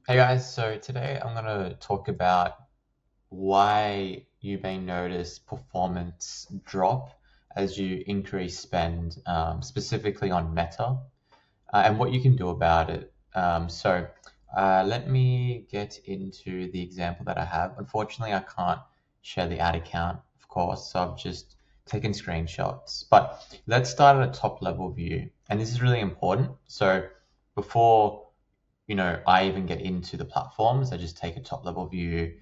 Hey guys, so today I'm going to talk about why you may notice performance drop as you increase spend, specifically on Meta, and what you can do about it. Let me get into the example that I have. Unfortunately, I can't share the ad account, of course, so I've just taken screenshots. But let's start at a top level view, and this is really important. So before I even get into the platforms. I just take a top level view,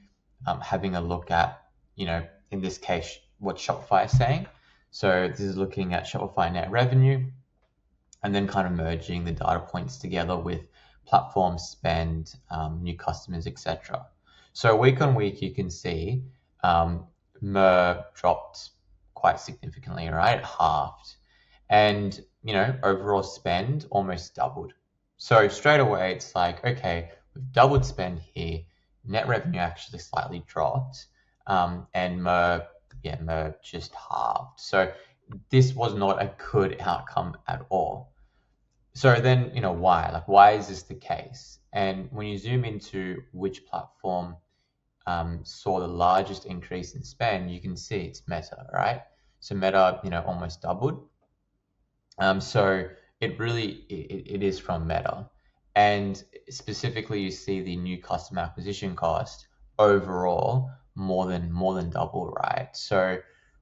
having a look at, in this case, what Shopify is saying. So this is looking at Shopify net revenue and then kind of merging the data points together with platform spend, new customers, etc. So week on week, you can see MER dropped quite significantly, right? It halved. And, overall spend almost doubled. So straight away, it's like, okay, we've doubled spend here. Net revenue actually slightly dropped. And MER just halved. So this was not a good outcome at all. So then, why? Like, why is this the case? And when you zoom into which platform saw the largest increase in spend, you can see it's Meta, right? So Meta, almost doubled. So it is from Meta, and specifically you see the new customer acquisition cost overall more than double, right? So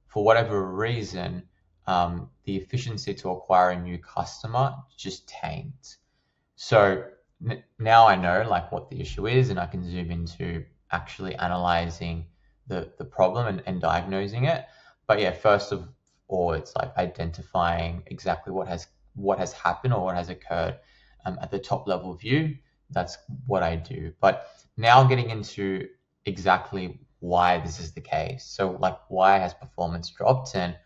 for whatever reason, the efficiency to acquire a new customer just tanked. So now I know like what the issue is, and I can zoom into actually analyzing the problem and diagnosing it. But yeah, first of all, it's like identifying exactly what has happened or what has occurred at the top level view. That's what I do. But now getting into exactly why this is the case. So like why has performance dropped? And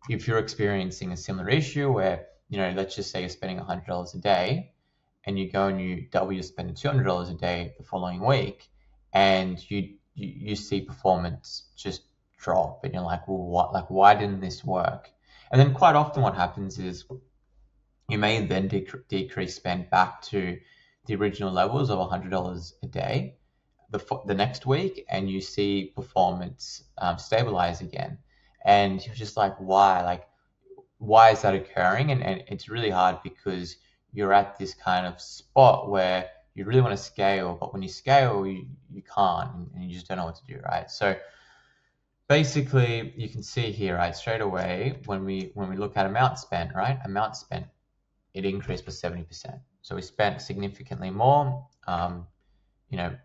if you're experiencing a similar issue where, let's just say you're spending $100 a day and you go and you double your spend to $200 a day the following week, and you see performance just drop, and you're like, well, what? Like, why didn't this work? And then quite often, what happens is you may then decrease spend back to the original levels of $100 a day the next week, and you see performance stabilize again, and you're just like, why? Like, why is that occurring? And it's really hard because you're at this kind of spot where you really want to scale, but when you scale, you can't, and you just don't know what to do, right? So basically, you can see here, right, straight away when we look at amount spent, right, amount spent, it increased by 70%. So we spent significantly more, you know,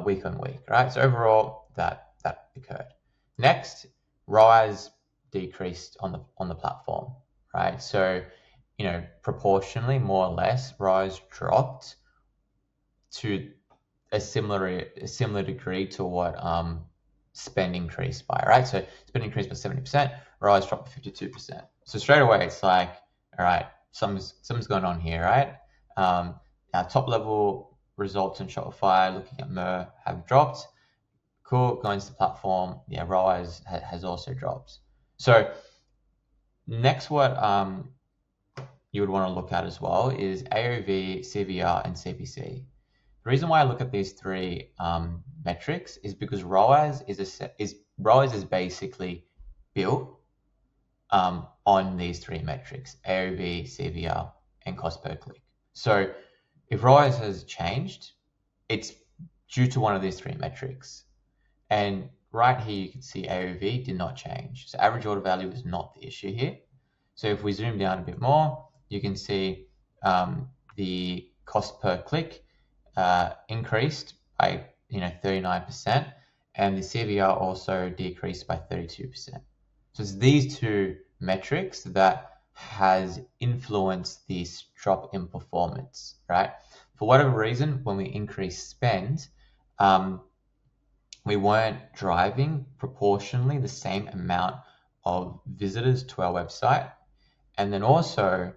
week on week, right? So overall, that occurred. Next, ROAS decreased on the platform, right? So, proportionally, more or less, ROAS dropped to a similar degree to what spend increased by, right? So spend increased by 70%, ROAS dropped by 52%. So straight away, it's like, all right, something's going on here, right? Our top level results in Shopify, looking at MER, have dropped. Cool, going to the platform, yeah, ROAS has also dropped. So next, what you would want to look at as well is AOV, CVR, and CPC. The reason why I look at these three metrics is because ROAS is basically built on these three metrics: AOV, CVR, and cost per click. So if ROAS has changed, it's due to one of these three metrics. And right here, you can see AOV did not change. So average order value is not the issue here. So if we zoom down a bit more, you can see the cost per click increased by 39%, and the CVR also decreased by 32%. So it's these two metrics that has influenced this drop in performance, right? For whatever reason, when we increase spend, we weren't driving proportionally the same amount of visitors to our website. And then also,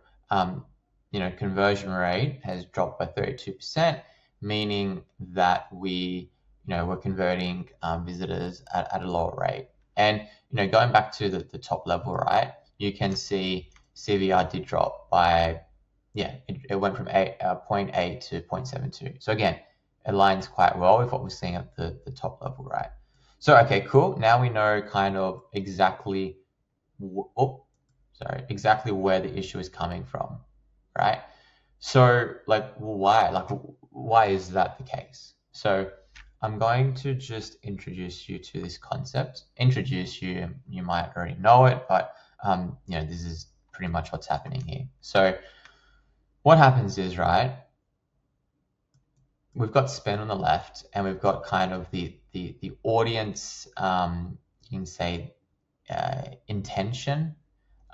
conversion rate has dropped by 32%, meaning that we're converting visitors at a lower rate. And, going back to the top level, right, you can see CVR did drop by, it went from 0.8 to 0.72. So again, aligns quite well with what we're seeing at the top level, right? So, okay, cool. Now we know kind of exactly, exactly where the issue is coming from, right? So, like, why? Like, why is that the case? So, I'm going to just introduce you to this concept. Introduce you, you might already know it, but this is pretty much what's happening here. So, what happens is, right, we've got spend on the left, and we've got kind of the audience, you can say, intention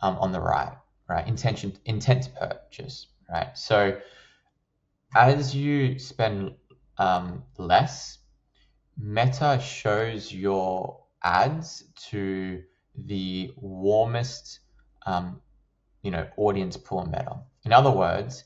on the right, right? Intent to purchase, right? So as you spend less, Meta shows your ads to the warmest, audience pool on Meta. In other words,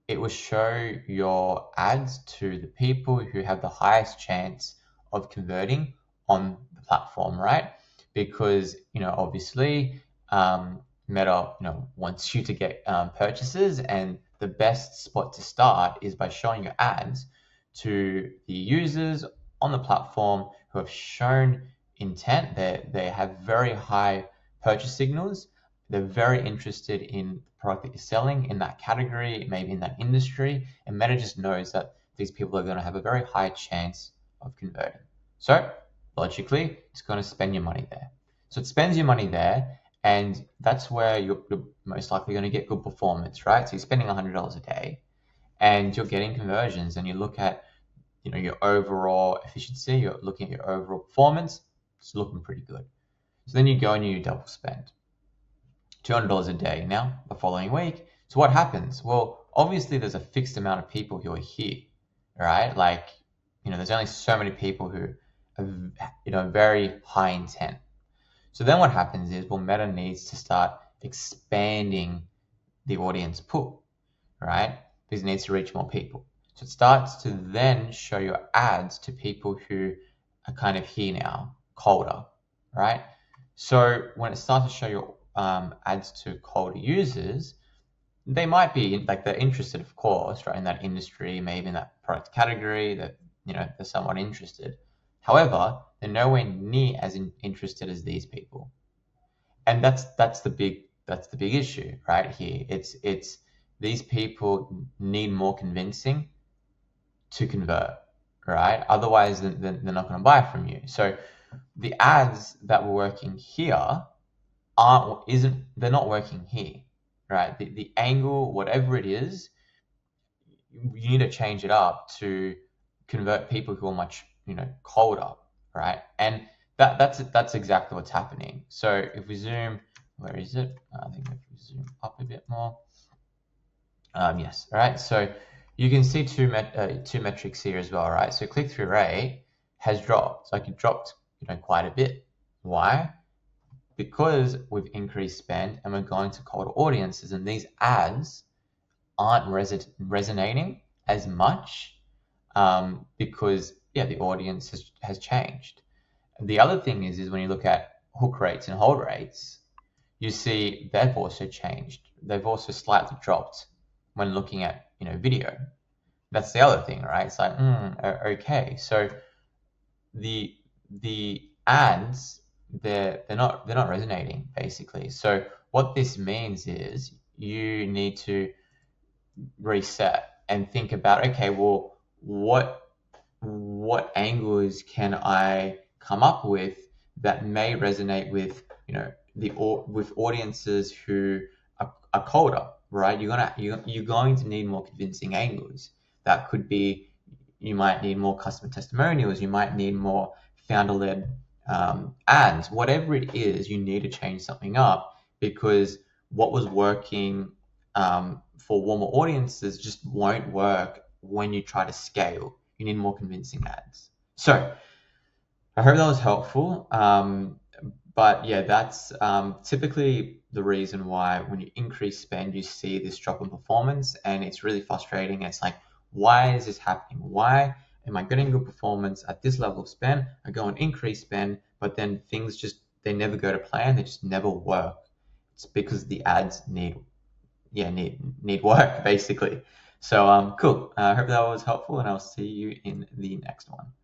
it will show your ads to the people who have the highest chance of converting on the platform, right? Because, obviously, Meta, wants you to get purchases, and the best spot to start is by showing your ads to the users on the platform who have shown intent. They have very high purchase signals. They're very interested in the product that you're selling in that category, maybe in that industry, and Meta just knows that these people are going to have a very high chance of converting. So logically, it's going to spend your money there. So it spends your money there, and that's where you're most likely going to get good performance, right? So you're spending $100 a day, and you're getting conversions, and you look at your overall efficiency, you're looking at your overall performance, it's looking pretty good. So then you go and you double spend. $200 a day now the following week. So what happens? Well, obviously there's a fixed amount of people who are here, right? Like, there's only so many people who have, very high intent. So then what happens is, well, Meta needs to start expanding the audience pool, right? Because it needs to reach more people. So it starts to then show your ads to people who are kind of here now, colder, right? So when it starts to show your ads to colder users, they might be like, they're interested, of course, right, in that industry, maybe in that product category, that they're somewhat interested. However, they're nowhere near as interested as these people, and that's the big issue right here. It's these people need more convincing to convert, right? Otherwise, then they're not going to buy from you. So the ads that were working here they're not working here, right? The angle, whatever it is, you need to change it up to convert people who are much colder, right? And that's exactly what's happening. So if we zoom, where is it? I think if we zoom up a bit more, yes, all right. So you can see two metrics here as well, right? So click-through rate has dropped, like it dropped quite a bit. Why? Because we've increased spend and we're going to colder audiences, and these ads aren't resonating as much because the audience has changed. The other thing is when you look at hook rates and hold rates, you see they've also changed. They've also slightly dropped when looking at video. That's the other thing, right? It's like okay, so the ads, they're not resonating, basically. So what this means is you need to reset and think about, okay, well, what angles can I come up with that may resonate with with audiences who are colder, right? You're going to need more convincing angles. That could be, you might need more customer testimonials, you might need more founder-led ads. Whatever it is, you need to change something up, because what was working for warmer audiences just won't work when you try to scale. You need more convincing ads. So I hope that was helpful. But yeah, that's typically the reason why when you increase spend, you see this drop in performance, and it's really frustrating. It's like, why is this happening? Why am I getting good performance at this level of spend? I go and increase spend, but then things they never go to plan. They just never work. It's because the ads need work, basically. So cool. I hope that was helpful, and I'll see you in the next one.